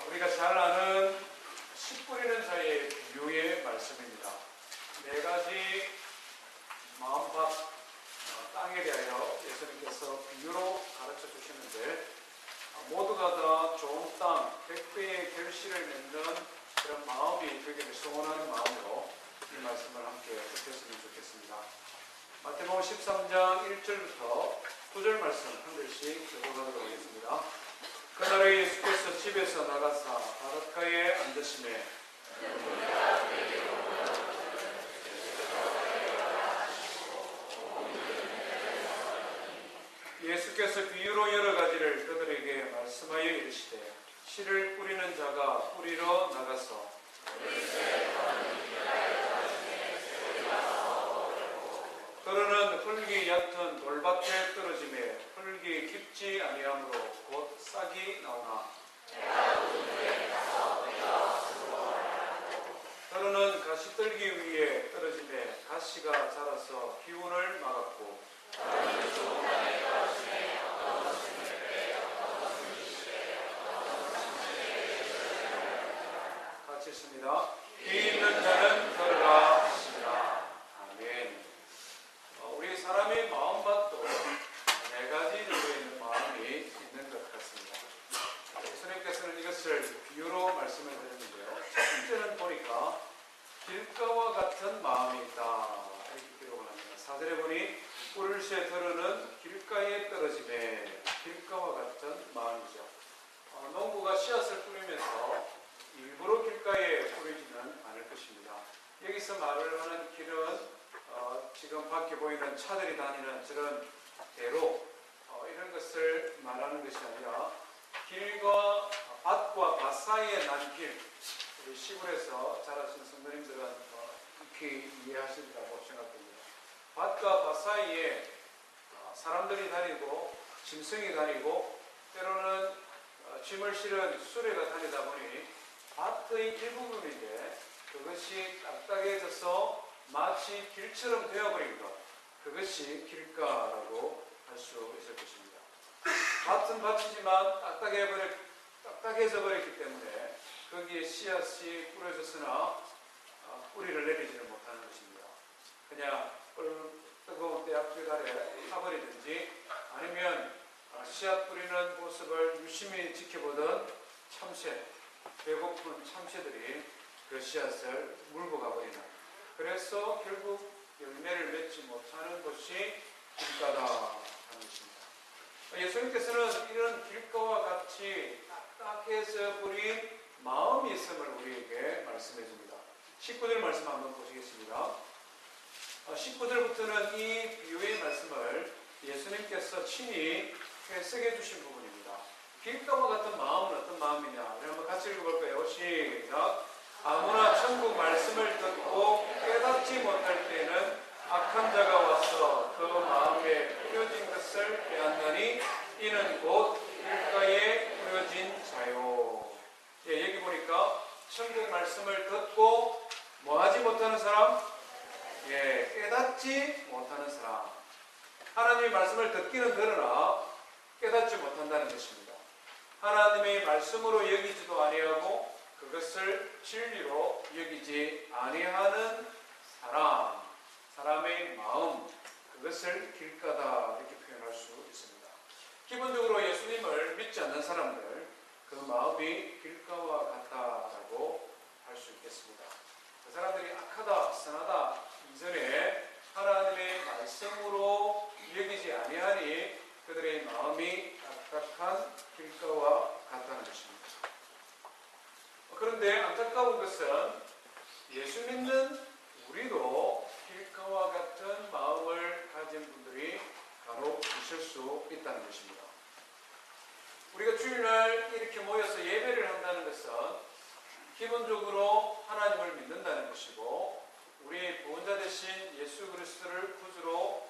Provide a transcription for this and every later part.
우리가 잘 아는 씨 뿌리는 자의 비유의 말씀입니다. 네 가지 마음밭 땅에 대하여 예수님께서 비유로 가르쳐 주시는데 모두가 다 좋은 땅, 100배의 결실을 맺는 그런 마음이 되기를 소원하는 마음으로 이 말씀을 함께 듣겠으면 좋겠습니다. 마태복음 13장 1절부터 9절 말씀 한 절씩 읽어보도록 하겠습니다. 그날에 예수께서 집에서 나가사 바닷가에 앉으시매 예수께서 비유로 여러 가지를 그들에게 말씀하여 이르시되 씨를 뿌리는 자가 뿌리러 나가서 그러는 흙이 얕은 돌밭에 떨어지매 흙이 깊지 아니하므로 곧 싹이 나오나 그러는 가시떨기 위에 떨어지매 가시가 자라서 기운을 막았고 같이 있습니다. 귀 있는 자는 들으라 하시니라. 아멘. 우리 사람의 마음밭도 네 가지 정도 있는 마음이 있는 것 같습니다. 예수님께서는 이것을 비유로 말씀을 드렸는데요. 첫 번째는 보니까 길가와 같은 마음이 있다 이렇게 기록을 합니다. 4절에 보니 꿀새 들으는 길가에 떨어짐에 길가와 같은 마음이죠. 농부가 씨앗을 뿌리면서 일부러 길가에 뿌리지는 않을 것입니다. 여기서 말을 하는 길은 지금 밖에 보이는 차들이 다니는 저런 대로 이런 것을 말하는 것이 아니라 길과 밭과 밭 사이에 난 길, 우리 시골에서 자라신 성도님들은 익히 이해하시리라고 생각됩니다. 밭과 밭 사이에 사람들이 다니고 짐승이 다니고 때로는 짐을 실은 수레가 다니다 보니 밭의 일부분인데 그것이 딱딱해져서 마치 길처럼 되어버린 것, 그것이 길가라고 할 수 있을 것입니다. 밭은 밭이지만 딱딱해져 버렸기 때문에 거기에 씨앗이 뿌려졌으나 뿌리를 내리지는 못하는 것입니다. 그냥 뜨거운 때앞길 아래 타버리든지 아니면 씨앗 뿌리는 모습을 유심히 지켜보던 참새, 배고픈 참새들이 그 씨앗을 물고 가버리는, 그래서 결국 열매를 맺지 못하는 것이 길가다 하는 것입니다. 예수님께서는 이런 길가와 같이 딱딱해져 버린 마음이 있음을 우리에게 말씀해 줍니다. 19절 말씀 한번 보시겠습니다. 19절부터는 이 비유의 말씀을 예수님께서 친히 해석해 주신 부분입니다. 길가와 같은 마음은 어떤 마음이냐? 우리 한번 같이 읽어볼까요? 시작! 아무나 천국 말씀을 듣고 깨닫지 못할 때는 악한 자가 와서 그 마음에 뿌려진 것을 빼앗나니 이는 곧 길가에 뿌려진 자요. 여기 보니까 천국 말씀을 듣고 뭐하지 못하는 사람? 깨닫지 못하는 사람. 하나님의 말씀을 듣기는 들으나 깨닫지 못한다는 것입니다. 하나님의 말씀으로 여기지도 아니하고 그것을 진리로 여기지 아니하는 사람의 마음, 그것을 길가다 이렇게 표현할 수 있습니다. 기본적으로 예수님을 믿지 않는 사람들, 그 마음이 길가와 같다라고 할 수 있겠습니다. 그 사람들이 악하다, 선하다 이전에 하나님의 말씀으로 여기지 아니하니 그들의 마음이 딱딱한 길가와 같다는 것입니다. 그런데 안타까운 것은 예수 믿는 우리도 길가와 같은 마음을 가진 분들이 간혹 있을 수 있다는 것입니다. 우리가 주일날 이렇게 모여서 예배를 한다는 것은 기본적으로 하나님을 믿는다는 것이고 우리의 구원자 되신 예수 그리스도를 구주로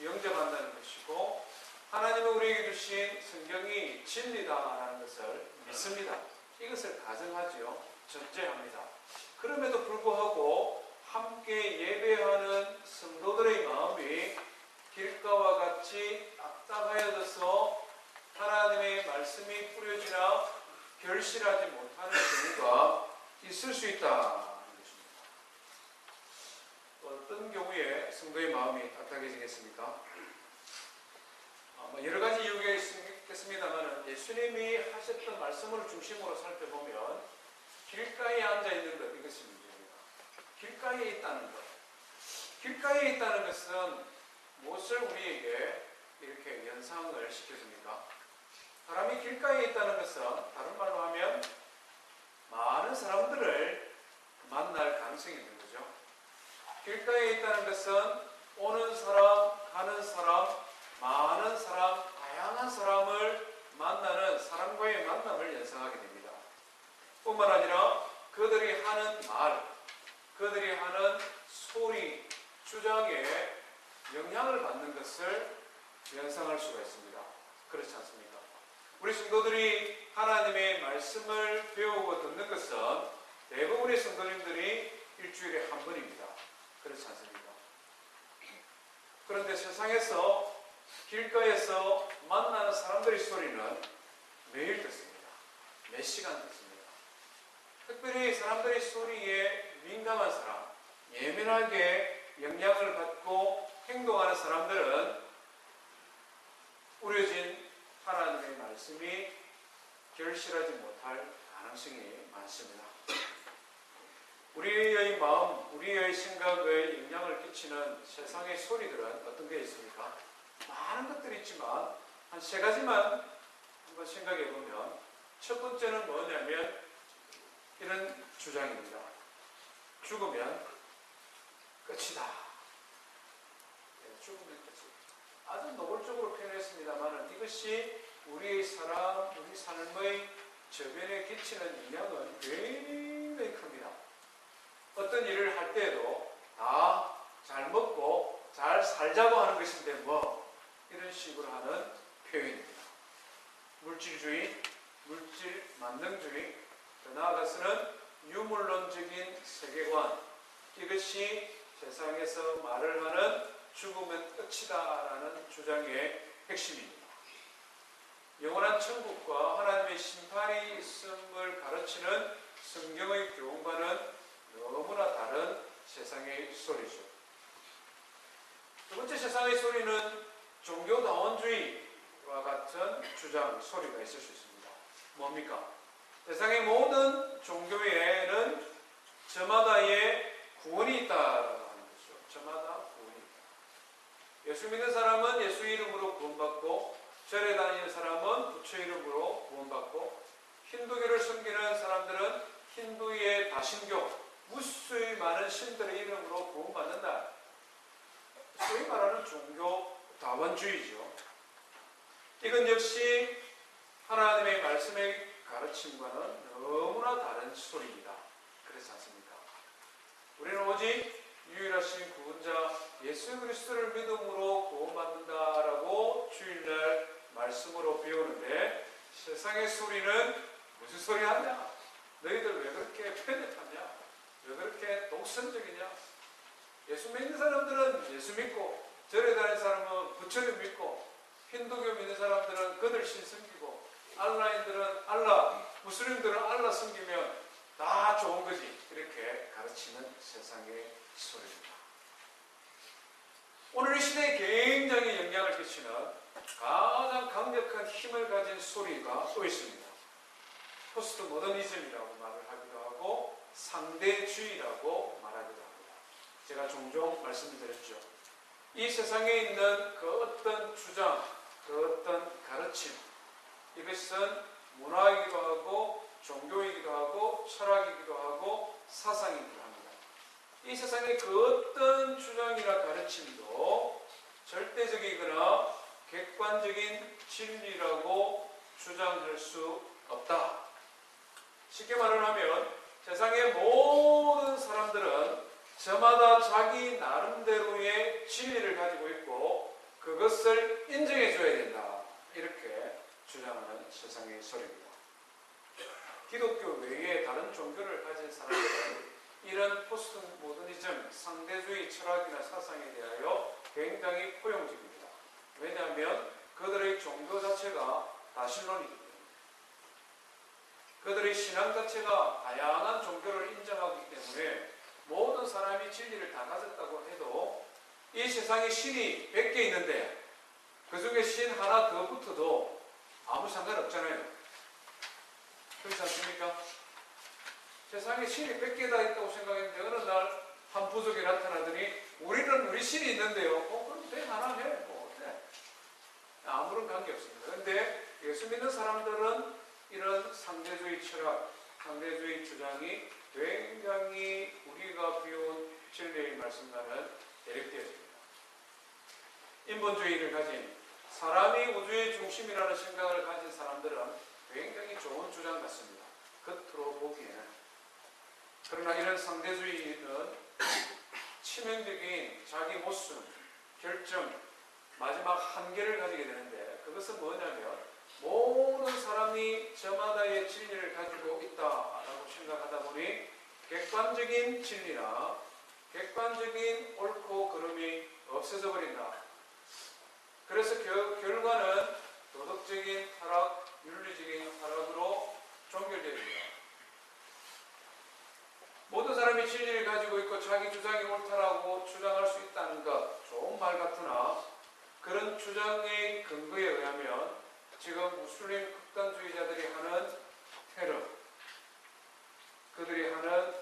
영접한다는 것이고 하나님은 우리에게 주신 성경이 진리다라는 것을 믿습니다. 이것을 가정하지요. 전제합니다. 그럼에도 불구하고 함께 예배하는 성도들의 마음이 길가와 같이 딱딱하여져서 하나님의 말씀이 뿌려지나 결실하지 못하는 경우가 있을 수 있다는 것입니다. 어떤 경우에 성도의 마음이 딱딱해지겠습니까? 여러 가지 이유가 있겠습니다만 예수님이 하셨던 말씀을 중심으로 살펴보면 길가에 앉아 있는 것, 이것이 문제입니다. 길가에 있다는 것. 길가에 있다는 것은 무엇을 우리에게 이렇게 연상을 시켜줍니까? 사람이 길가에 있다는 것은 다른 말로 하면 많은 사람들을 만날 가능성이 있는 거죠. 길가에 있다는 것은 오는 사람, 가는 사람, 많은 사람, 다양한 사람을 만나는 사람과의 만남을 연상하게 됩니다. 뿐만 아니라 그들이 하는 말, 그들이 하는 소리, 주장에 영향을 받는 것을 연상할 수가 있습니다. 그렇지 않습니까? 우리 성도들이 하나님의 말씀을 배우고 듣는 것은 대부분의 성도님들이 일주일에 한 번입니다. 그렇지 않습니까? 그런데 세상에서 길가에서 만나는 사람들의 소리는 매일 듣습니다. 몇 시간 듣습니다. 특별히 사람들의 소리에 민감한 사람, 예민하게 영향을 받고 행동하는 사람들은 우려진 하나님의 말씀이 결실하지 못할 가능성이 많습니다. 우리의 마음, 우리의 생각에 영향을 끼치는 세상의 소리들은 어떤 게 있습니까? 많은 것들이 있지만 한 세 가지만 한번 생각해 보면 첫 번째는 뭐냐면 이런 주장입니다. 죽으면 끝이다. 죽으면 끝이다. 아주 노골적으로 표현했습니다만 이것이 우리의 사람, 우리 삶의 저변에 끼치는 영향은 굉장히 큽니다. 어떤 일을 할 때에도 다 잘 먹고 잘 살자고 하는 것인데 이런 식으로 하는 표현입니다. 물질주의, 물질 만능주의, 더 나아가서는 유물론적인 세계관, 이것이 세상에서 말을 하는 죽으면 끝이다라는 주장의 핵심입니다. 영원한 천국과 하나님의 심판이 있음을 가르치는 성경의 교훈과는 너무나 다른 세상의 소리죠. 두 번째 세상의 소리는 종교다원주의와 같은 주장, 소리가 있을 수 있습니다. 뭡니까? 세상의 모든 종교에는 저마다의 구원이 있다라고 하는 거죠. 저마다 구원이 있다. 예수 믿는 사람은 예수 이름으로 구원받고, 절에 다니는 사람은 부처 이름으로 구원받고, 힌두교를 섬기는 사람들은 힌두의 다신교, 무수히 많은 신들의 이름으로 구원받는다. 소위 말하는 종교 다원주의죠. 이건 역시 하나님의 말씀의 가르침과는 너무나 다른 소리입니다. 그렇지 않습니까? 우리는 오직 유일하신 구원자 예수 그리스도를 믿음으로 구원받는다라고 주일날 말씀으로 배우는데, 세상의 소리는 무슨 소리 하냐? 너희들 왜 그렇게 편협하냐? 왜 그렇게 독선적이냐? 예수 믿는 사람들은 예수 믿고, 절에 다니는 사람은 부처를 믿고, 힌두교 믿는 사람들은 그들 신 섬기고, 알라인들은 알라, 무슬림들은 알라 섬기면 다 좋은 거지. 이렇게 가르치는 세상의 소리입니다. 오늘 이 시대에 굉장히 영향을 끼치는 가장 강력한 힘을 가진 소리가 또 있습니다. 포스트 모더니즘이라고 말을 하기도 하고 상대주의라고 말하기도 합니다. 제가 종종 말씀드렸죠. 이 세상에 있는 그 어떤 주장, 그 어떤 가르침, 이것은 문화이기도 하고 종교이기도 하고 철학이기도 하고 사상이기도 합니다. 이 세상의 그 어떤 주장이나 가르침도 절대적이거나 객관적인 진리라고 주장할 수 없다. 쉽게 말을 하면 세상의 모든 사람들은 저마다 자기 나름대로의 진리를 가지고 있고 그것을 인정해 줘야 된다. 이렇게 주장하는 세상의 소리입니다. 기독교 외에 다른 종교를 가진 사람들은 이런 포스트 모더니즘, 상대주의 철학이나 사상에 대하여 굉장히 포용적입니다. 왜냐하면 그들의 종교 자체가 다신론이기 때문에. 그들의 신앙 자체가 다양한 종교를 인정하기 때문에 모든 사람이 진리를 다 가졌다고 해도 이 세상에 신이 100개 있는데 그 중에 신 하나 더 붙어도 아무 상관없잖아요. 그렇지 않습니까? 세상에 신이 100개다 있다고 생각했는데 어느 날 한 부족이 나타나더니 우리는 우리 신이 있는데요. 그럼 100 하나 해. 뭐 어때? 아무런 관계없습니다. 그런데 예수 믿는 사람들은 이런 상대주의 철학, 상대주의 주장이 굉장히 우리가 배운 진리의 말씀과는 대립되어집니다. 인본주의를 가진 사람이 우주의 중심이라는 생각을 가진 사람들은 굉장히 좋은 주장 같습니다. 겉으로 보기에는. 그러나 이런 상대주의는 치명적인 자기 모순, 결정, 마지막 한계를 가지게 되는데 그것은 뭐냐면 모든 사람이 저마다의 진리를 가지고 있다라고 생각하다 보니 객관적인 진리나 객관적인 옳고 그름이 없어져 버린다. 그래서 결과는 도덕적인 타락, 윤리적인 타락으로 종결됩니다. 모든 사람이 진리를 가지고 있고 자기 주장이 옳다라고 주장할 수 있다는 것, 좋은 말 같으나 그런 주장의 근거에 의하면 지금 무슬림 극단주의자들이 하는 테러, 그들이 하는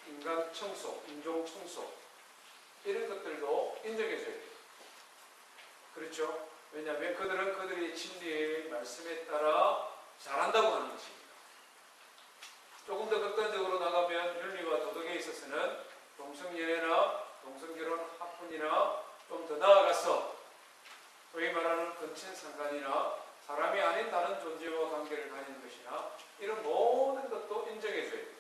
인간 청소, 인종 청소 이런 것들도 인정해줘야 돼요. 그렇죠? 왜냐하면 그들은 그들의 진리의 말씀에 따라 잘한다고 하는 것입니다. 조금 더 극단적으로 나가면 윤리와 도덕에 있어서는 동성연애나 동성결혼 합분이나 좀 더 나아가서 소위 말하는 근친상간이나 사람이 아닌 다른 존재와 관계를 가진 것이나 이런 모든 것도 인정해줘야 됩니다.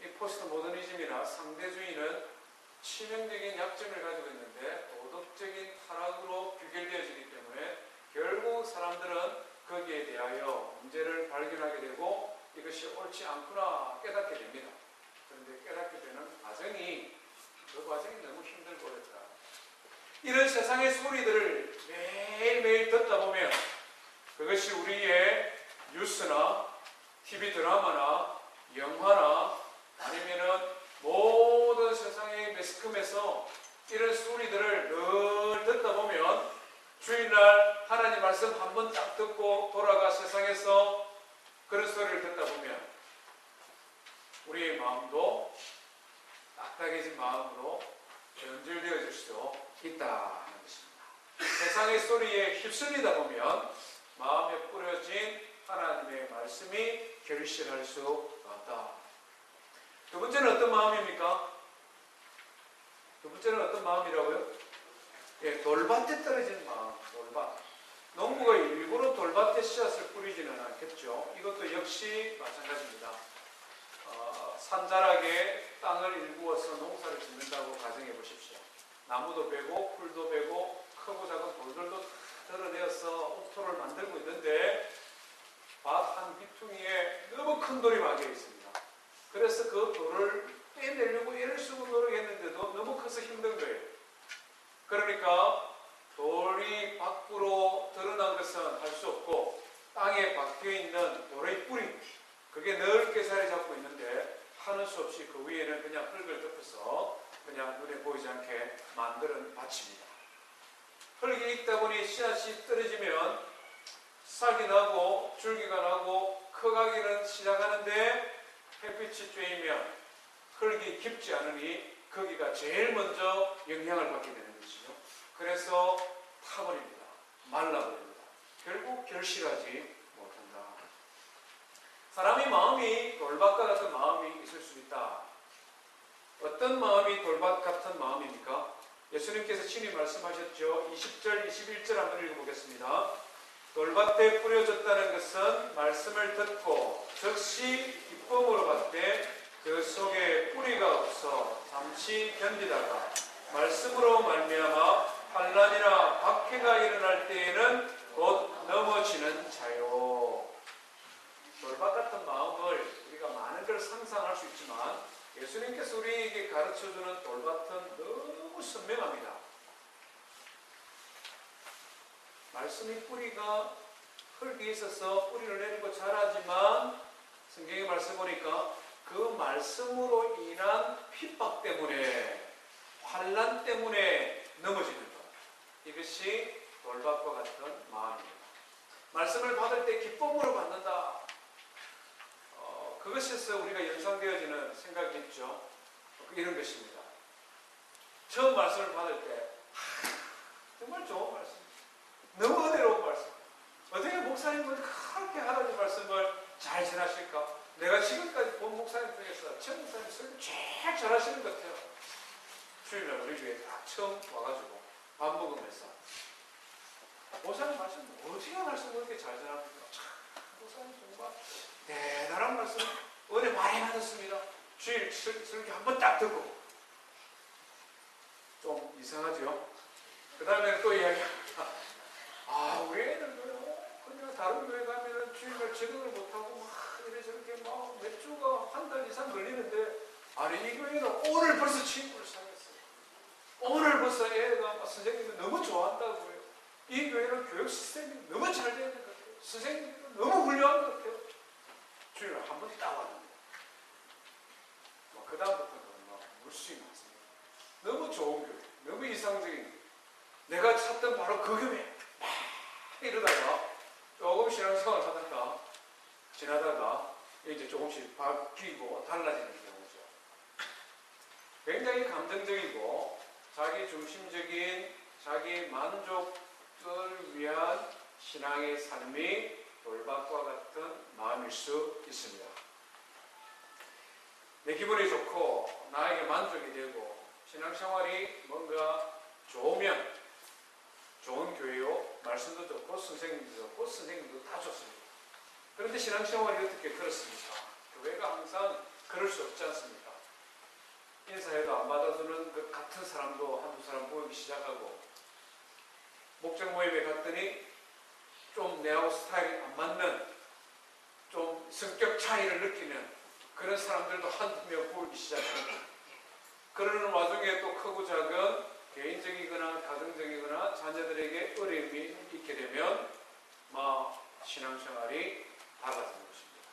이 포스트 모더니즘이나 상대주의는 치명적인 약점을 가지고 있는데 도덕적인 타락으로 규결되어지기 때문에 결국 사람들은 거기에 대하여 문제를 발견하게 되고 이것이 옳지 않구나 깨닫게 됩니다. 그런데 깨닫게 되는 과정이 그 과정이 너무 힘들고 어렵다. 이런 세상의 소리들을 매일매일 듣다 보면 그것이 우리의 뉴스나 TV 드라마나 영화나 아니면은 모든 세상의 매스컴에서 이런 소리들을 늘 듣다 보면 주일날 하나님 말씀 한 번 딱 듣고 돌아가 세상에서 그런 소리를 듣다 보면 우리의 마음도 딱딱해진 마음으로 변질되어질 수 있다는 것입니다. 세상의 소리에 휩쓸리다 보면 마음에 뿌려진 하나님의 말씀이 결실할 수 없다. 두 번째는 어떤 마음입니까? 두 번째는 어떤 마음이라고요? 예, 돌밭에 떨어진 마음, 돌밭. 농부가 일부러 돌밭에 씨앗을 뿌리지는 않겠죠. 이것도 역시 마찬가지입니다. 산자락에 땅을 일구어서 농사를 짓는다고 가정해 보십시오. 나무도 베고 풀도 베고 크고 작은 돌들도 드러내어서 옥토를 만들고 있는데 밭 한 귀퉁이에 너무 큰 돌이 박여 있습니다. 그래서 그 돌을 빼내려고 애를 쓰고 노력했는데도 너무 커서 힘든 거예요. 그러니까 돌이 밖으로 드러난 것은 할 수 없고 땅에 박혀있는 돌의 뿌리 그게 넓게 자리 잡고 있는데 하는 수 없이 그 위에는 그냥 흙을 덮어서 그냥 눈에 보이지 않게 만드는 밭입니다. 흙이 있다 보니 씨앗이 떨어지면 싹이 나고 줄기가 나고 커가기는 시작하는데 햇빛이 쬐이면 흙이 깊지 않으니 거기가 제일 먼저 영향을 받게 되는 것이죠. 그래서 타버립니다. 말라버립니다. 결국 결실하지 못한다. 사람의 마음이 돌밭과 같은 마음이 있을 수 있다. 어떤 마음이 돌밭 같은 마음입니까? 예수님께서 친히 말씀하셨죠. 20절, 21절 한번 읽어보겠습니다. 돌밭에 뿌려졌다는 것은 말씀을 듣고 즉시 기쁨으로 받되 그 속에 뿌리가 없어 잠시 견디다가 말씀으로 말미암아 환난이나 박해가 일어날 때에는 곧 넘어지는 자요. 돌밭 같은 마음을 우리가 많은 걸 상상할 수 있지만 예수님께서 우리에게 가르쳐주는 돌밭은 너무 선명합니다. 말씀의 뿌리가 흙이 있어서 뿌리를 내리고 자라지만 성경의 말씀 보니까 그 말씀으로 인한 핍박 때문에, 환난 때문에 넘어지는 것. 이것이 돌밭과 같은 마음입니다. 말씀을 받을 때 기쁨으로 받는다. 그것에서 우리가 연상되어지는 생각이 있죠. 이런 것입니다. 처음 말씀을 받을 때 정말 좋은 말씀, 너무 은혜로운 말씀. 어떻게 목사님은 그렇게 하나님 말씀을 잘 전하실까? 내가 지금까지 본 목사님 중에서 전 목사님 설교 제일 잘하시는 것 같아요. 주일날 우리 교회에 딱 처음 와가지고 밥 먹으면서 목사님 말씀 어떻게 말씀 그렇게 잘 전합니까? 참, 목사님 정말 대단한 말씀, 은혜 많이 받았습니다. 주일 설교 한번 딱 듣고 좀 이상하죠? 그 다음에 또 이야기합니다. 우리 애들도요, 그냥 다른 교회 가면은 주일날 적응을 못하고 막 이래저렇게 막 몇 주가 한 달 이상 걸리는데, 아니, 이 교회는 오늘 벌써 친구를 사귀었어요. 오늘 벌써 애가 선생님을 너무 좋아한다고요. 이 교회는 교육 시스템이 너무 잘 되어 있는 것 같아요. 선생님도 너무 훌륭한 것 같아요. 주일날 한 번 딱 왔는데, 그 다음부터는 막 물수이 많습니다. 너무 좋은 교회, 너무 이상적인 교회. 내가 찾던 바로 그 교회. 막 이러다가 조금 신앙생활 하다가 지나다가 이제 조금씩 바뀌고 달라지는 경우죠. 굉장히 감정적이고 자기 중심적인 자기 만족을 위한 신앙의 삶이 돌밭과 같은 마음일 수 있습니다. 내 기분이 좋고 나에게 만족이 되고 신앙생활이 뭔가 좋으면 좋은 교회요, 말씀도 좋고 선생님도 좋고 선생님도 다 좋습니다. 그런데 신앙생활이 어떻게 그렇습니까? 교회가 항상 그럴 수 없지 않습니까? 인사해도 안 받아주는 그 같은 사람도 한두 사람 보이기 시작하고, 목장 모임에 갔더니 좀 내하고 스타일이 안 맞는, 좀 성격 차이를 느끼는 그런 사람들도 한두 명 보이기 시작합니다. 그러는 와중에 또 크고 작은 개인적이거나 가정적이거나 자녀들에게 어려움이 있게 되면 신앙생활이 달라지는 것입니다.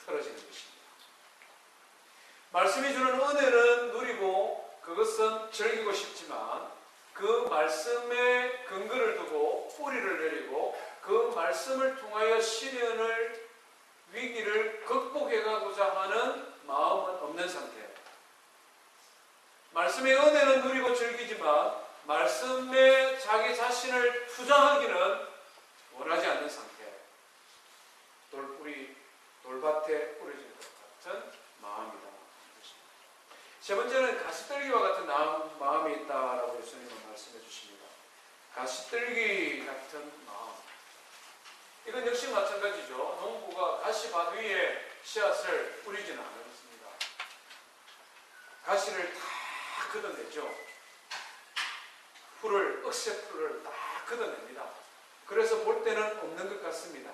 틀어지는 것입니다. 말씀이 주는 은혜는 누리고 그것은 즐기고 싶지만 그 말씀에 근거를 두고 뿌리를 내리고 그 말씀을 통하여 시련을, 위기를 극복해가고자 하는 마음은 없는 상태. 말씀의 은혜는 누리고 즐기지만 말씀에 자기 자신을 투자하기는 원하지 않는 상태. 돌밭에 뿌려진 것 같은 마음이다. 세 번째는 가시떨기와 같은 마음이 있다라고 예수님은 말씀해 주십니다. 가시떨기 같은 마음. 이건 역시 마찬가지죠. 농부가 가시밭 위에 씨앗을 뿌리지는 않습니다. 가시를 다 걷어내죠. 억새풀을 다 걷어냅니다. 그래서 볼 때는 없는 것 같습니다.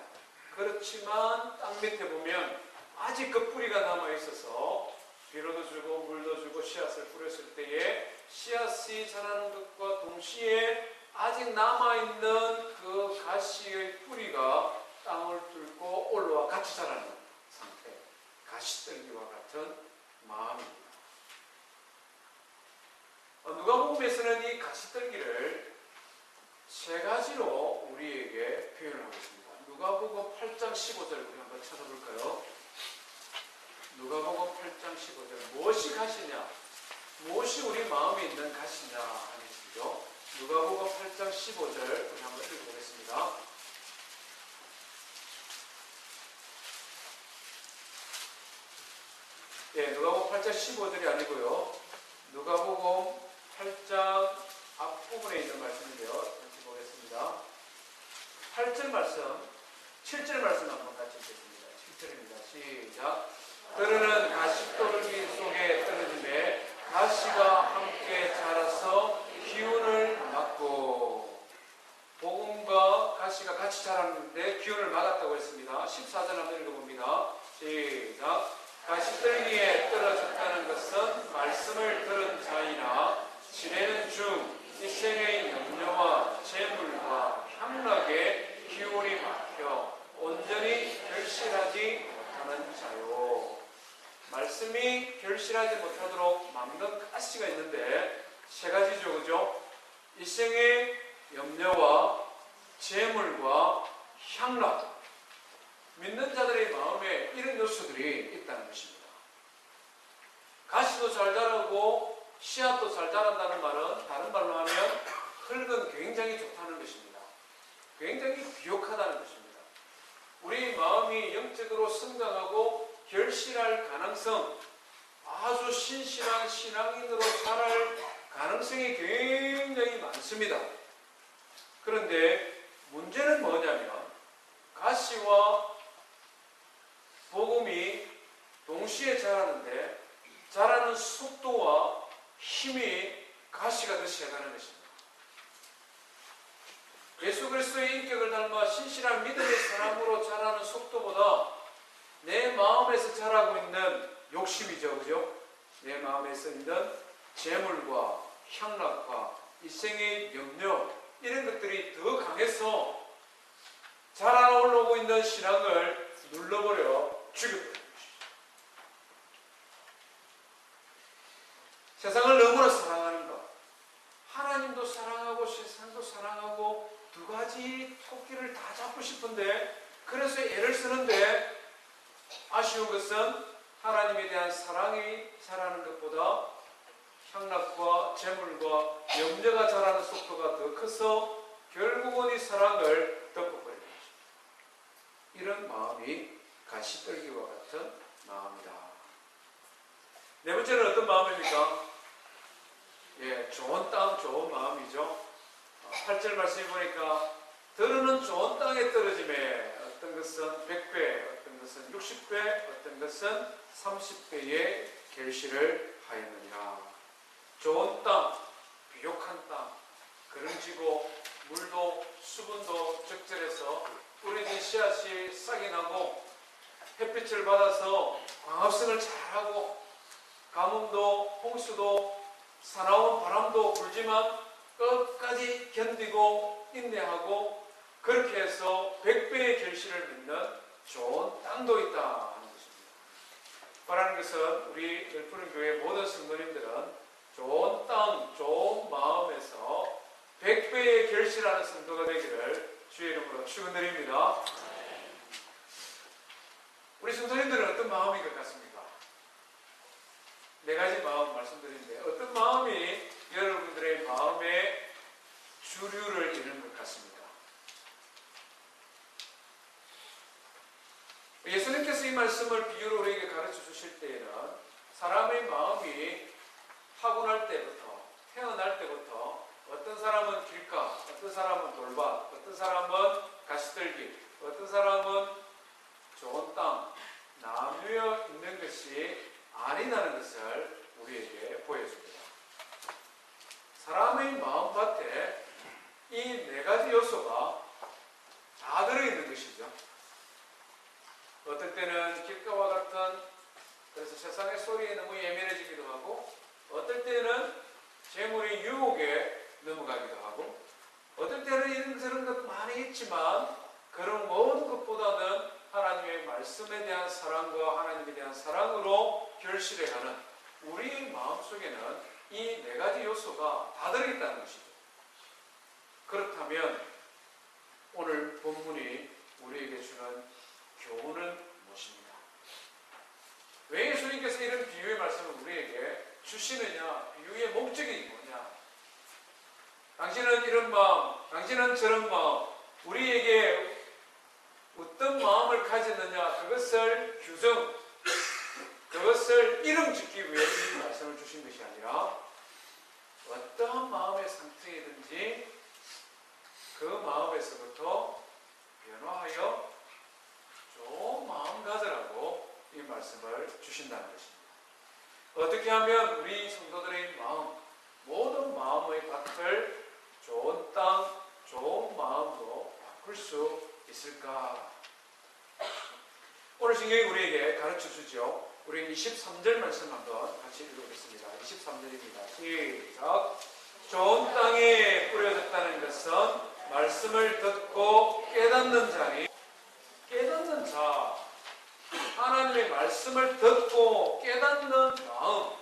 그렇지만 땅 밑에 보면 아직 그 뿌리가 남아있어서 비료도 주고 물도 주고 씨앗을 뿌렸을 때에 씨앗이 자라는 것과 동시에 아직 남아있는 그 가시의 뿌리가 땅을 뚫고 올라와 같이 자라는 상태. 가시떨기와 같은 마음입니다. 누가복음에서는 이 가시떨기를 세 가지로 우리에게 표현하고 있습니다. 누가복음 8장 15절 우리 한번 찾아볼까요? 누가복음 8장 15절 무엇이 가시냐? 무엇이 우리 마음에 있는 가시냐 하는 것이죠. 누가복음 8장 15절 우리 한번 읽어보겠습니다. 누가복음 8장 15절이 아니고요. 누가복음 8장 앞부분에 있는 말씀인데요. 같이 보겠습니다. 8절 말씀, 7절 말씀 한번 같이 읽겠습니다. 7절입니다. 시작. 들으는 가시떨기 속에 떨어짐에 가시가 함께 자라서 기운을 막고, 복음과 가시가 같이 자랐는데 기운을 막았다고 했습니다. 14절 한번 읽어봅니다. 시작. 가시떨기에 떨어졌다는 것은 말씀을 들은 자이나 지내는 중 일생의 염려와 재물과 향락에 기운이 막혀 결실하지 못하는 자요. 말씀이 결실하지 못하도록 막는 가시가 있는데 세 가지죠, 그죠? 일생의 염려와 재물과 향락. 믿는 자들의 마음에 이런 요소들이 있다는 것입니다. 가시도 잘 자라고 씨앗도 잘 자란다는 말은 다른 말로 하면 흙은 굉장히 좋다는 것입니다. 굉장히 비옥하다는 것입니다. 우리 마음이 영적으로 성장하고 결실할 가능성, 아주 신실한 신앙인으로 자랄 가능성이 굉장히 많습니다. 그런데 문제는 뭐냐면 가시와 복음이 동시에 자라는데 자라는 속도와 힘이 가시가 더 세다는 것입니다. 예수 그리스도의 인격을 닮아 신실한 믿음의 사람으로 자라는 속도보다 내 마음에서 자라고 있는 욕심이죠, 그죠? 내 마음에서 있는 재물과 향락과 일생의 염려, 이런 것들이 더 강해서 자라올라오고 있는 신앙을 눌러버려 죽여버리는 것이죠. 세상을 너무나 사랑하는 것, 하나님도 사랑하고 세상도 사랑하고 두 가지 토끼를 다 잡고 싶은데 그래서 애를 쓰는데 아쉬운 것은 하나님에 대한 사랑이 자라는 것보다 향락과 재물과 염려가 자라는 속도가 더 커서 결국은 이 사랑을 덮어버리는 것입니다. 이런 마음이 가시떨기와 같은 마음이다. 네 번째는 어떤 마음입니까? 좋은 땅, 좋은 마음이죠. 8절 말씀해 보니까 들으는 좋은 땅에 떨어짐에 어떤 것은 100배, 어떤 것은 60배, 어떤 것은 30배의 결실을 하였느니라. 좋은 땅, 비옥한 땅, 그름지고 물도 수분도 적절해서 뿌려진 씨앗이 싹이 나고 햇빛을 받아서 광합성을 잘하고 가뭄도 홍수도 사나운 바람도 불지만 끝까지 견디고 인내하고 그렇게 해서 100배의 결실을 맺는 좋은 땅도 있다 하는 것입니다. 말하는 것은 우리 열푸른 교회 모든 성도님들은 좋은 땅, 좋은 마음에서 100배의 결실하는 성도가 되기를 주의 이름으로 축원드립니다. 우리 성도님들은 어떤 마음인 것 같습니까? 네 가지 마음 말씀드리는데 어떤 마음이 여러분들의 마음의 주류를 이루는 것 같습니까? 예수님께서 이 말씀을 비유로 우리에게 가르쳐 주실 때에는 사람의 마음이 타고날 때부터 태어날 때부터 어떤 사람은 길가, 어떤 사람은 돌밭, 어떤 사람은 가시떨기, 어떤 사람은 좋은 땅, 나누어 있는 것이 아니라는 것을 우리에게 보여줍니다. 사람의 마음밭에 이 네 가지 요소가 다 들어있는 것이죠. 어떨 때는 길가와 같은 그래서 세상의 소리에 너무 예민해지기도 하고 어떨 때는 재물의 유혹에 넘어가기도 하고 어떨 때는 이런저런 것 많이 있지만 그런 모든 것보다는 하나님의 말씀에 대한 사랑과 하나님에 대한 사랑으로 결실해 가는 우리 마음속에는 이 네 가지 요소가 다 들어있다는 것이죠. 그렇다면 오늘 본문이 우리에게 주는 교훈은 무엇입니까? 왜 예수님께서 이런 비유의 말씀을 우리에게 주시느냐? 비유의 목적이 뭐냐? 당신은 이런 마음, 당신은 저런 마음, 우리에게 어떤 마음을 가졌느냐? 그것을 규정, 그것을 이름 짓기 위해 이 말씀을 주신 것이 아니라 어떠한 마음의 상태이든지 그 마음에서부터 변화하여 좋은 마음 가져라고 이 말씀을 주신다는 것입니다. 어떻게 하면 우리 성도들의 마음, 모든 마음의 밭을 좋은 땅, 좋은 마음으로 바꿀 수 있을까? 오늘 성경이 우리에게 가르쳐 주죠. 우리 23절 말씀 한번 같이 읽어보겠습니다. 23절입니다. 시작. 좋은 땅에 뿌려졌다는 것은 말씀을 듣고 깨닫는 자니 깨닫는 자, 하나님의 말씀을 듣고 깨닫는 마음,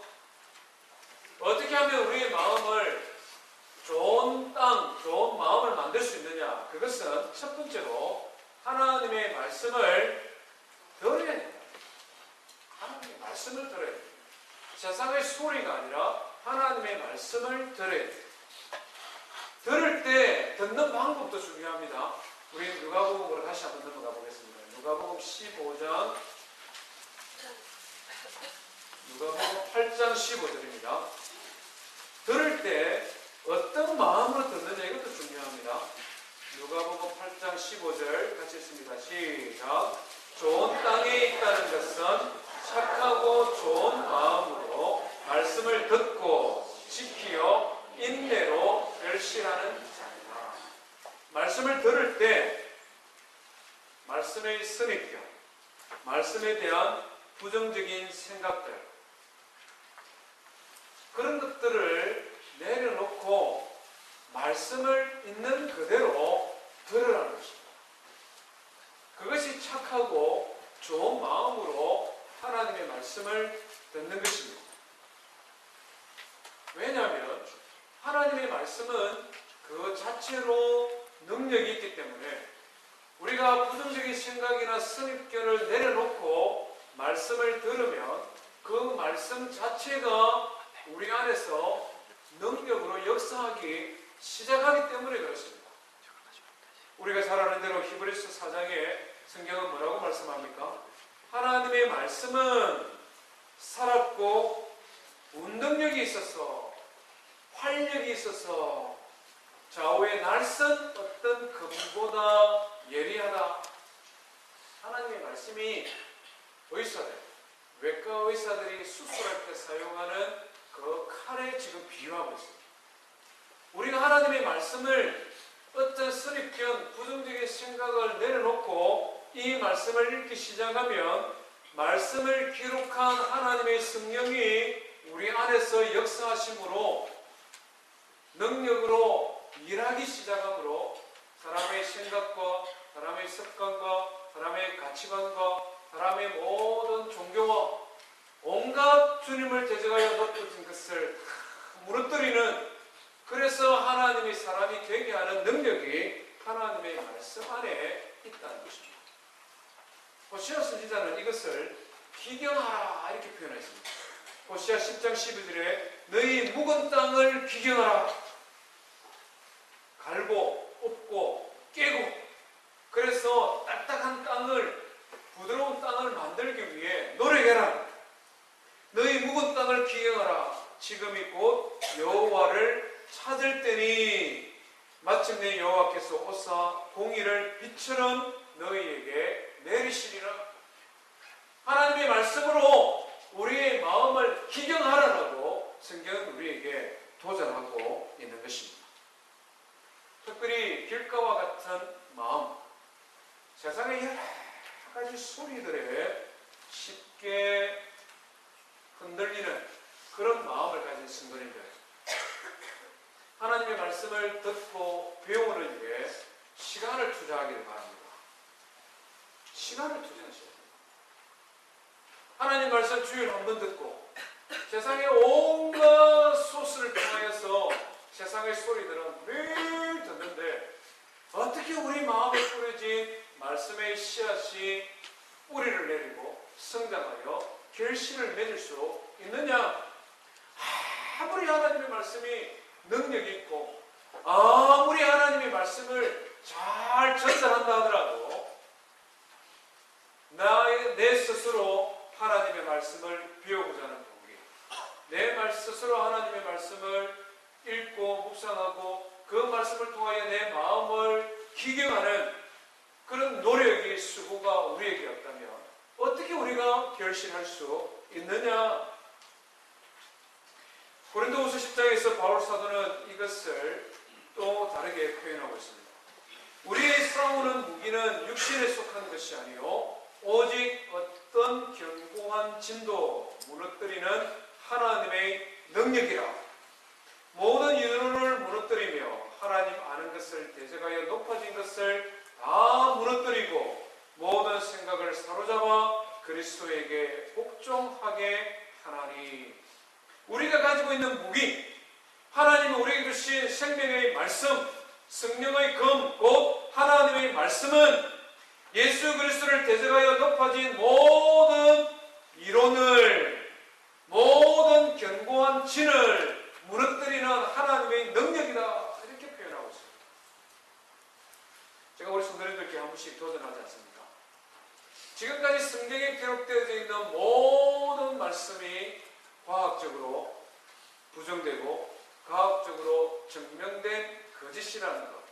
어떻게 하면 우리의 마음을 좋은 땅, 좋은 마음을 만들 수 있느냐? 그것은 첫 번째로 하나님의 말씀을 들어야 됩니다. 하나님의 말씀을 들어야 됩니다. 세상의 소리가 아니라 하나님의 말씀을 들어야 됩니다. 들을 때 듣는 방법도 중요합니다. 우리 누가복음으로 다시 한번 넘어가 보겠습니다. 누가복음 15장, 누가복음 8장 15절입니다. 들을 때 어떤 마음으로 듣느냐, 이것도 중요합니다. 누가복음 8장 15절 같이 읽습니다. 시작. 좋은 땅에 있다는 것은 착하고 좋은 마음으로 말씀을 듣고 지키어 인내로 멸실하는 자이다. 말씀을 들을 때 말씀의 선입견, 말씀에 대한 부정적인 생각들, 그런 것들을 내려놓고 말씀을 있는 그대로 들으라는 것입니다. 그것이 착하고 좋은 마음으로 하나님의 말씀을 듣는 것입니다. 왜냐하면 하나님의 말씀은 그 자체로 능력이 있기 때문에 우리가 부정적인 생각이나 선입견을 내려놓고 말씀을 들으면 그 말씀 자체가 우리 안에서 능력으로 역사하기 시작하기 때문에 그렇습니다. 우리가 잘 아는 대로 히브리서 4장에 성경은 뭐라고 말씀합니까? 하나님의 말씀은 살았고 운동력이 있어서 활력이 있어서 좌우의 날선 어떤 금보다 예리하다. 하나님의 말씀이 의사들, 외과 의사들이 수술할 때 사용하는 그 칼에 지금 비유하고 있습니다. 우리가 하나님의 말씀을 어떤 선입견, 부정적인 생각을 내려놓고 이 말씀을 읽기 시작하면 말씀을 기록한 하나님의 성령이 우리 안에서 역사하심으로 능력으로 일하기 시작하므로 사람의 생각과 사람의 습관과 사람의 가치관과 사람의 모든 종교와 온갖 주님을 대적하여 높여진 것을 무너뜨리는, 그래서 하나님의 사람이 되게 하는 능력이 하나님의 말씀 안에 있다는 것입니다. 호시아 선지자는 이것을 기경하라 이렇게 표현했습니다. 호시아 10장 12절에 너희 묵은 땅을 기경하라. 갈고 엎고 깨고, 그래서 딱딱한 땅을, 부드러운 땅을 만들기 위해 노력해라. 너희 묵은 땅을 기경하라. 지금이 곧 여호와를 찾을 때니 마침내 여호와께서 오사 공의를 빛처럼 너희에게 내리시리라. 하나님의 말씀으로 우리의 마음을 기경하라고 성경은 우리에게 도전하고 있는 것입니다. 특별히 길가와 같은 마음, 세상의 여러 가지 소리들에 쉽게 흔들리는 그런 마음을 가진 성도님들, 하나님의 말씀을 듣고 배우는 일에 시간을 투자하기를 바랍니다. 시간을 투자하셔야 됩니다. 하나님 말씀 주일 한 번 듣고 세상의 온갖 소스를 통하여서 세상의 소리들은 매일 듣는데 어떻게 우리 마음에 뿌려진 말씀의 씨앗이 뿌리를 내리고 성장하여 결실을 맺을 수 있느냐? 아무리 하나님의 말씀이 능력이 있고 아무리 하나님의 말씀을 잘 전달한다 하더라도 내 스스로 하나님의 말씀을 배우고자 하는 동기, 내 스스로 하나님의 말씀을 읽고 묵상하고 그 말씀을 통하여 내 마음을 기경하는 그런 노력이, 수고가 우리에게 없다면 어떻게 우리가 결실할 수 있느냐? 고린도후서 10장에서 바울 사도는 이것을 또 다르게 표현하고 있습니다. 우리의 싸우는 무기는 육신에 속한 것이 아니요 오직 어떤 견고한 진도 무너뜨리는 하나님의 능력이라. 모든 이론을 무너뜨리며 하나님 아는 것을 대적하여 높아진 것을 다 무너뜨리고 모든 생각을 사로잡아 그리스도에게 복종하게 하나니. 우리가 가지고 있는 무기, 하나님이 우리에게 주신 생명의 말씀, 성령의 검, 곧 하나님의 말씀은 예수 그리스도를 대적하여 높아진 모든 이론을, 모든 견고한 진을 무너뜨리는 하나님의 능력이다, 이렇게 표현하고 있습니다. 제가 우리 성도님들께 한 번씩 도전하지 않습니까? 지금까지 성경에 기록되어져 있는 모든 말씀이 과학적으로 부정되고 과학적으로 증명된 거짓이라는 것,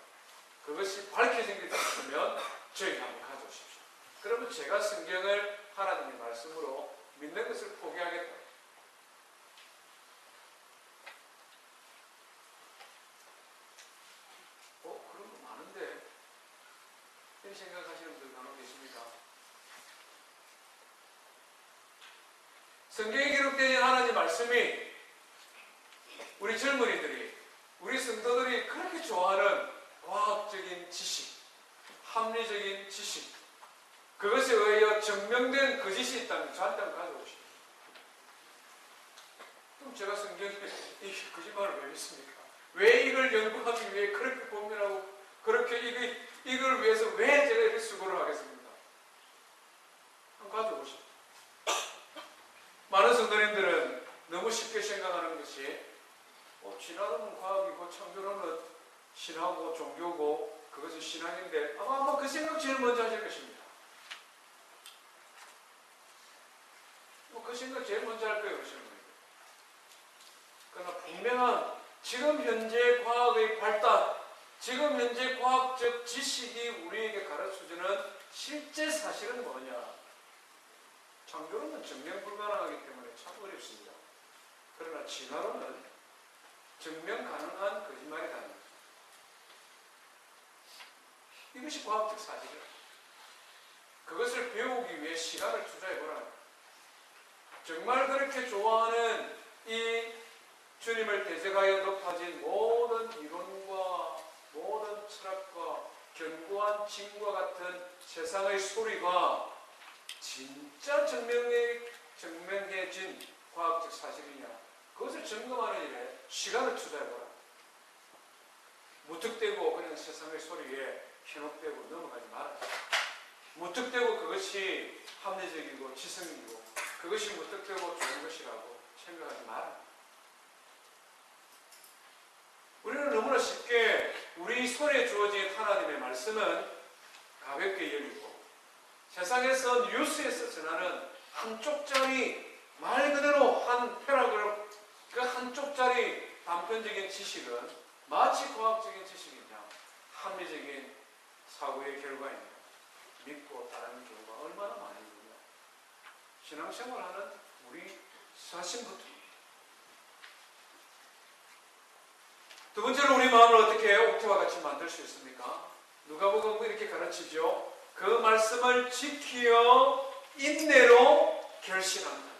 그것이 밝혀진 게 있으면 저에게 한번 가져오십시오. 그러면 제가 성경을 하나님의 말씀으로 믿는 것을 포기하겠다. 그런 거 많은데, 이렇게 생각하시는 분들 간혹 계십니까? 성경에 기록되어 하나님 말씀이 우리 젊은이들이, 우리 성도들이 그렇게 좋아하는 과학적인 지식, 합리적인 지식, 그것에 의하여 증명된 거짓이 있다면 저한테 한번 가져오십시오. 그럼 제가 성경에 이 거짓말을 왜 믿습니까? 왜 이걸 연구하기 위해 그렇게 고민하고 그렇게 이걸 위해서 왜 제가 이렇게 수고를 하겠습니까? 한번 가져오십시오. 많은 성도님들은 너무 쉽게 생각하는 것이 진화론은 과학이고 창조론은 신하고 종교고 그것이 신앙인데 아마 그 생각 제일 먼저 하실 것입니다. 그 생각 제일 먼저 할 거예요, 그러시는 거예요. 그러나 분명한 지금 현재 과학의 발달, 지금 현재 과학적 지식이 우리에게 가르쳐주는 실제 사실은 뭐냐? 창조론은 증명 불가능하기 때문에 참 어렵습니다. 그러나 진화론은 증명 가능한 거짓말이라는 거죠. 이것이 과학적 사실이에요. 그것을 배우기 위해 시간을 투자해보라는 거예요. 정말 그렇게 좋아하는 이 주님을 대적하여 높아진 모든 이론과 모든 철학과 견고한 진과 같은 세상의 소리가 진짜 증명해진 과학적 사실이냐, 그것을 점검하는 일에 시간을 투자해보라. 무턱대고 그냥 세상의 소리에 현혹되고 넘어가지 마라. 무턱대고 그것이 합리적이고 지성이고 그것이 무턱대고 좋은 것이라고 생각하지 마라. 우리는 너무나 쉽게 우리 손에 주어진 하나님의 말씀은 가볍게 여기고 세상에서 뉴스에서 전하는 한 쪽짜리, 말 그대로 한 패러그래프, 그 한 쪽짜리 단편적인 지식은 마치 과학적인 지식이냐, 합리적인 사고의 결과이냐, 믿고 따르는 경우가 얼마나 많이 있느냐. 신앙생활하는 우리 자신부터. 두 번째로 우리 마음을 어떻게 옥토와 같이 만들 수 있습니까? 누가복음 이렇게 가르치죠. 그 말씀을 지키어 인내로 결실한다.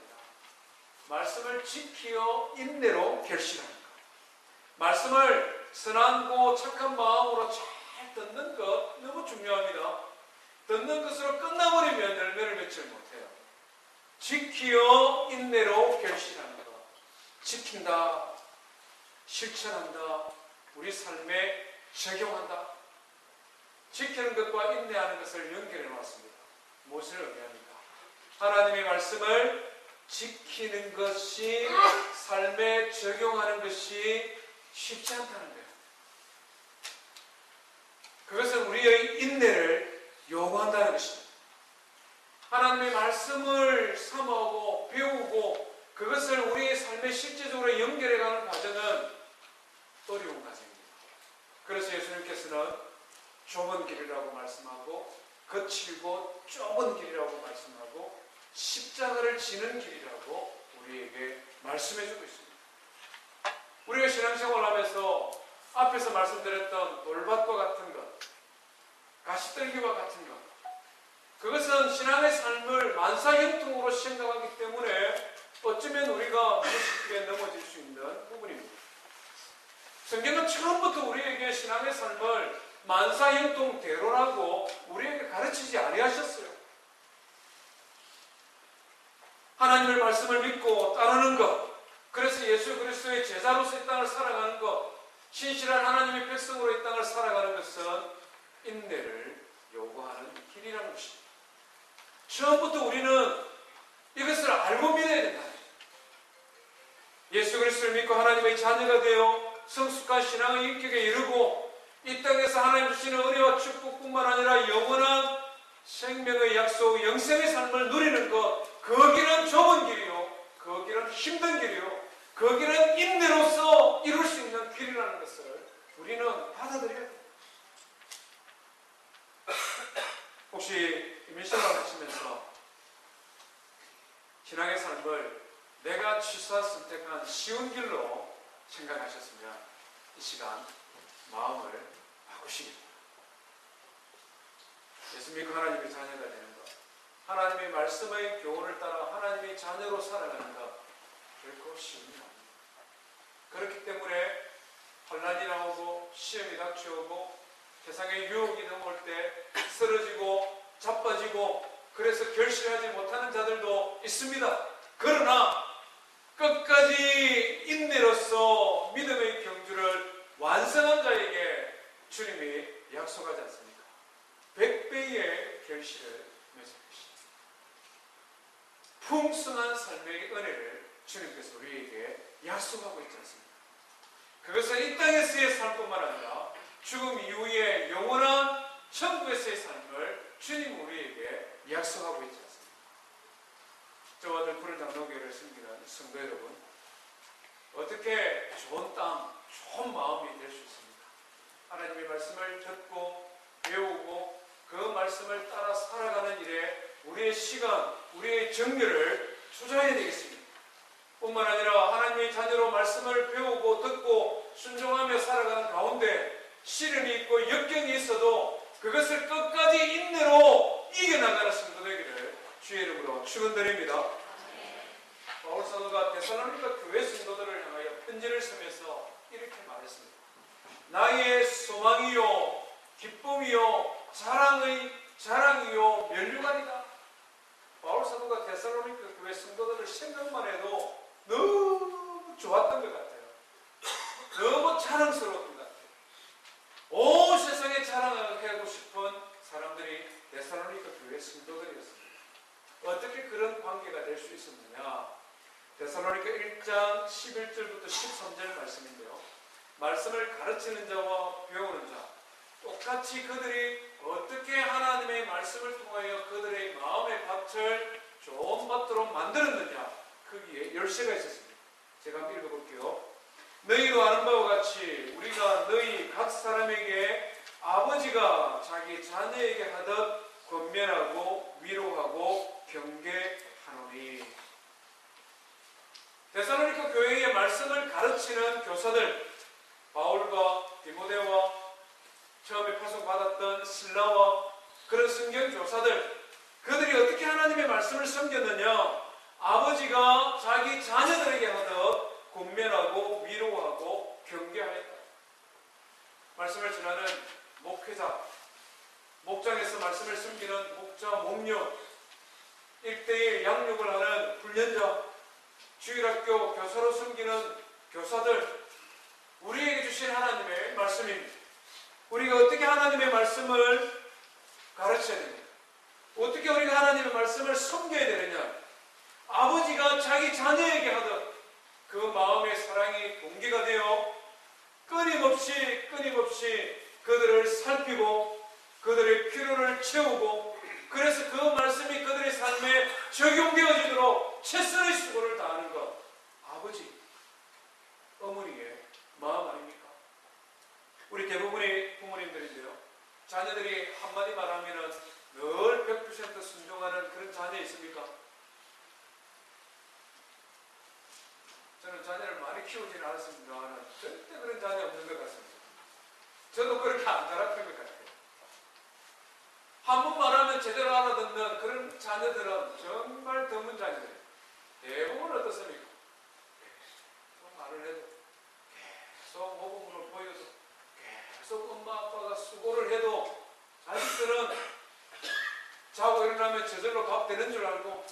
말씀을 지키어 인내로 결실한다. 말씀을 선하고 착한 마음으로 잘 듣는 것 너무 중요합니다. 듣는 것으로 끝나버리면 열매를 맺지 못해요. 지키어 인내로 결실하는 것. 지킨다, 실천한다, 우리 삶에 적용한다. 지키는 것과 인내하는 것을 연결해 놓았습니다. 무엇을 의미합니까? 하나님의 말씀을 지키는 것이, 삶에 적용하는 것이 쉽지 않다는 거예요. 그것은 우리의 인내를 요구한다는 것입니다. 하나님의 말씀을 사모하고 배우고 그것을 우리의 삶에 실제적으로 연결해가는 과정은 어려운 과정입니다. 그래서 예수님께서는 좁은 길이라고 말씀하고 거칠고 좁은 길이라고 말씀하고 십자가를 지는 길이라고 우리에게 말씀해주고 있습니다. 우리가 신앙생활을 하면서 앞에서 말씀드렸던 돌밭과 같은 것, 가시떨기와 같은 것, 그것은 신앙의 삶을 만사형통으로 생각하기 때문에 어쩌면 우리가 쉽게 넘어질 수 있는 부분입니다. 성경은 처음부터 우리에게 신앙의 삶을 만사형통대로라고 우리에게 가르치지 아니하셨어요. 하나님의 말씀을 믿고 따르는 것, 그래서 예수 그리스도의 제자로서 이 땅을 살아가는 것, 신실한 하나님의 백성으로 이 땅을 살아가는 것은 인내를 요구하는 길이라는 것입니다. 처음부터 우리는 이것을 알고 믿어야 된다. 예수 그리스도를 믿고 하나님의 자녀가 되어 성숙한 신앙의 인격에 이르고 이 땅에서 하나님 주시는 은혜와 축복뿐만 아니라 영원한 생명의 약속, 영생의 삶을 누리는 것, 그 길은 좁은 길이요, 그 길은 힘든 길이요, 그 길은 인내로서 이룰 수 있는 길이라는 것을 우리는 받아들여야 됩니다. 혹시 미션을 하시면서 신앙의 삶을 내가 취사 선택한 쉬운 길로 생각하셨으면 이 시간 마음을 바꾸시기 바랍니다. 예수 믿고 하나님의 자녀가 되는 것, 하나님의 말씀의 교훈을 따라 하나님의 자녀로 살아가는 것 결코 쉬운 일 아닙니다. 그렇기 때문에 환난이 나오고 시험이 닥쳐오고 세상의 유혹이 넘어올 때 쓰러지고 자빠지고 그래서 결실하지 못하는 자들도 있습니다. 그러나 끝까지 인내로서 믿음의 경주를 완성한 자에게 주님이 약속하지 않습니까? 100배의 결실을 맺을 것입니다. 풍성한 삶의 은혜를 주님께서 우리에게 약속하고 있지 않습니까? 그것은 이 땅에서의 삶뿐만 아니라 죽음 이후에 영원한 천국에서의 삶을 주님 우리에게 약속하고 있지 않습니까? 저와 늘 푸른 장로교회를 섬기는 성도 여러분, 어떻게 좋은 땅, 좋은 마음이 될 수 있습니까? 하나님의 말씀을 듣고 배우고 그 말씀을 따라 살아가는 일에 우리의 시간, 우리의 정열을 투자해야 되겠습니다. 뿐만 아니라 하나님의 자녀로 말씀을 배우고 듣고 순종하며 살아가는 가운데 시련이 있고 역경이 있어도 그것을 끝까지 인내로 이겨나가는 성도 되기를 주의 이름으로 축원드립니다. 바울 사도가 데살로니가 교회 성도들을 향하여 편지를 쓰면서 이렇게 말했습니다. 나의 소망이요 기쁨이요 자랑이요 면류관이다. 바울 사도가 데살로니가 교회 성도들을 생각만 해도 너무 좋았던 것 같아요. 너무 자랑스러웠던 것 같아요. 온 세상에 자랑하게 하고 싶은 사람들이 데살로니가 교회 성도들이었습니다. 어떻게 그런 관계가 될 수 있었느냐? 데살로니가 1장 11절부터 13절 말씀인데요. 말씀을 가르치는 자와 배우는 자, 똑같이 그들이 어떻게 하나님의 말씀을 통하여 그들의 마음의 밭을 좋은 밭으로 만들었느냐, 거기에 열쇠가 있었습니다. 제가 한번 읽어볼게요. 너희도 아는 바와 같이 우리가 너희 각 사람에게 아버지가 자기 자녀에게 하듯 권면하고 위로하고 경계하노니. 데살로니가 교회의 말씀을 가르치는 교사들, 바울과 디모데와 처음에 파송받았던 실라와 그런 성경 교사들, 그들이 어떻게 하나님의 말씀을 섬겼느냐? 아버지가 자기 자녀들에게 하듯 권면하고 위로하고 경계하였다. 말씀을 전하는 목회자, 목장에서 말씀을 섬기는 목자, 목녀, 1:1 양육을 하는 훈련자, 주일학교 교사로 섬기는 교사들, 우리에게 주신 하나님의 말씀입니다. 우리가 어떻게 하나님의 말씀을 가르쳐야 되냐? 어떻게 우리가 하나님의 말씀을 섬겨야 되느냐? 아버지가 자기 자녀에게 하듯 그 마음의 사랑이 동기가 되어 끊임없이 그들을 살피고 그들의 필요를 채우고, 그래서 그 말씀이 그들의 삶에 적용되어지도록 최선의 수고를 다하는 것, 아버지, 어머니의 마음 아닙니까? 우리 대부분의 부모님들인데요, 자녀들이 한마디 말하면 늘 100% 순종하는 그런 자녀 있습니까? 저는 자녀를 많이 키우지는 않았습니다만 절대 그런 자녀 없는 것 같습니다. 저도 그렇게 안 자랐던 것 같아요. 한 번 말하면 제대로 알아듣는 그런 자녀들은 정말 드문 자녀들이에요. 대부분 어떻습니까? 계속 말을 해도, 계속 모범을 보여서, 계속 엄마 아빠가 수고를 해도 자식들은 자고 일어나면 저절로 밥 되는 줄 알고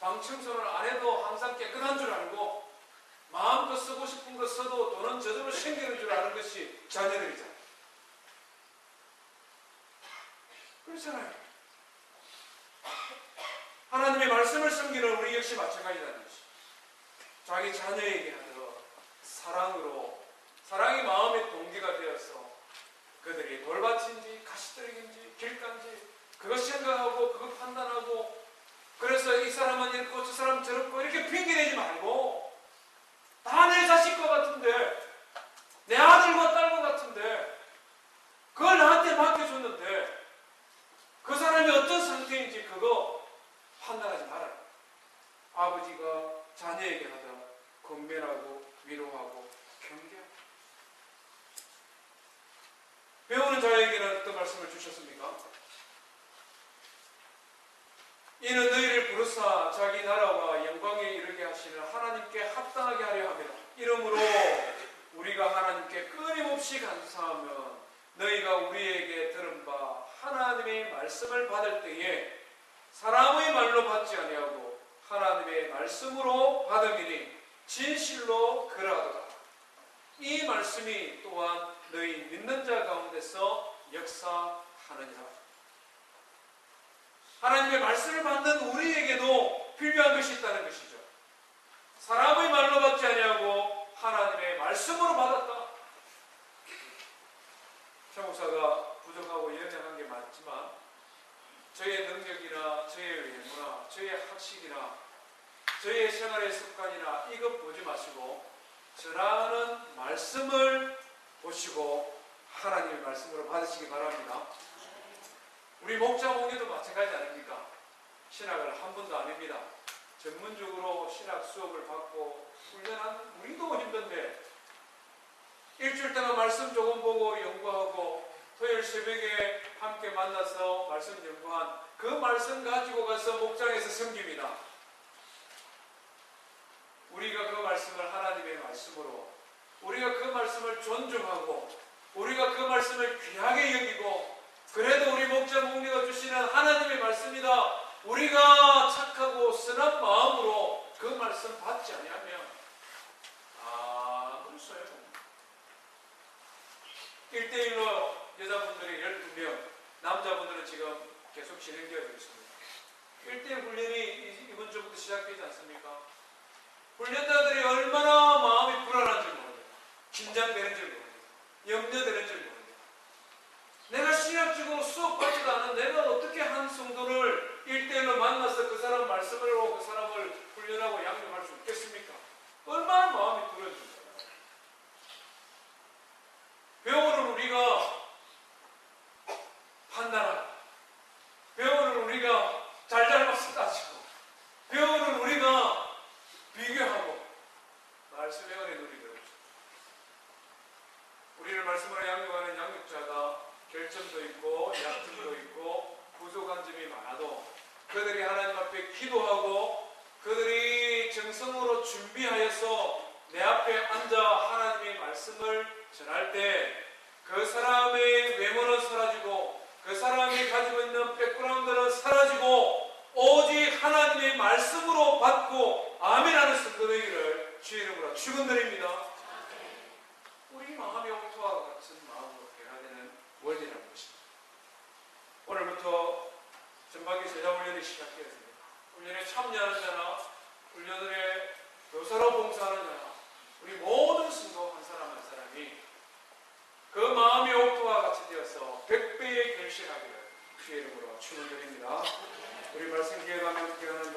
방 청소를 안 해도 항상 깨끗한 줄 알고 마음껏 쓰고 싶은 거 써도 돈은 저절로 생기는 줄 아는 것이 자녀들이잖아요. 그렇잖아요. 하나님의 말씀을 섬기는 우리 역시 마찬가지라는 것이 자기 자녀에게 하는 사랑으로, 사랑이 마음의 동기가 되어서 그들이 돌밭인지 가시떨기인지 길가인지 그것 생각하고 그것 판단하고, 그래서 이 사람은 이렇고 저 사람은 저렇고 이렇게 핑계대지 말고 다 내 자식과 같은데, 내 아들과 딸과 같은데 그걸 나한테 맡겨줬는데 그 사람이 어떤 상태인지 그거 판단하지 말아라. 아버지가 자녀에게 하다 권면하고 위로하고 경계하고. 배우는 자에게는 어떤 말씀을 주셨습니까? 이는 너희를 부르사 자기 나라와 영광에 이르게 하시는 하나님께 합당하게 하려 함이라. 이러므로 우리가 하나님께 끊임없이 감사하면 너희가 우리에게 들은 바 하나님의 말씀을 받을 때에 사람의 말로 받지 아니하고 하나님의 말씀으로 받음이니 진실로 그러하도다. 이 말씀이 또한 너희 믿는 자 가운데서 역사하느니라. 하나님의 말씀을 받는 우리에게도 필요한 것이 있다는 것이죠. 사람의 말로 받지 아니하고 하나님의 말씀으로 받았다. 최 목사가 부족하고 연약한 게 많지만 저의 능력이나 저의 외모나 저의 학식이나 저의 생활의 습관이나 이것 보지 마시고 저라는 말씀을 보시고 하나님의 말씀으로 받으시기 바랍니다. 우리 목자 목리도 마찬가지 아닙니까? 신학을 한 번도 안 합니다. 전문적으로 신학 수업을 받고 훈련한 우리도 힘든데 일주일 동안 말씀 조금 보고 연구하고 토요일 새벽에 함께 만나서 말씀 연구한 그 말씀 가지고 가서 목장에서 섬깁니다. 우리가 그 말씀을 하나님의 말씀으로, 우리가 그 말씀을 존중하고 우리가 그 말씀을 귀하게 여기고, 그래도 우리 목자 목리가 주시는 하나님의 말씀이다, 우리가 착하고 선한 마음으로 그 말씀 받지 아니하면 아무리 소용없습니다. 1대1로 여자분들이 12명, 남자분들은 지금 계속 진행되어 있습니다. 1대1 훈련이 이번 주부터 시작되지 않습니까? 훈련자들이 얼마나 마음이 불안한지 모릅니다. 긴장되는지 모릅니다. 염려되는지 모릅니다. 내가 신학적으로 수업 받지도 않은 내가 어떻게 한 성도를 1대1로 만나서 그 사람 말씀으로 그 사람을 훈련하고 양육할 수 있겠습니까? 얼마나 마음이 두려워집니까? 병원을 우리가 판단하고, 병원을 우리가 잘잘못을 따지고, 병원을 우리가 비교하고 말씀의 은혜 누리도록 우리를 말씀으로 양육하는 양육자가 결점도 있고 약점도 있고 부족한 점이 많아도 그들이 하나님 앞에 기도하고 그들이 정성으로 준비하여서 내 앞에 앉아 하나님의 말씀을 전할 때 그 사람의 외모는 사라지고 그 사람이 가지고 있는 백그라운드는 사라지고 오직 하나님의 말씀으로 받고 아멘하는 성도되기를 주의 이름으로 축원드립니다. 우리 마음의 옥토와 같은 마음으로 변화되는 월드라는 것입니다. 오늘부터 전반기 제자훈련이 시작되었습니다. 훈련에 참여하는 자나 훈련에 교사로 봉사하는 자나 우리 모든 성도 한 사람 한 사람이 그 마음의 옥토와 같이 되어서 100배의 결실하기를 주의 이름으로 축원드립니다. 우리 말씀 기회가 함께 하는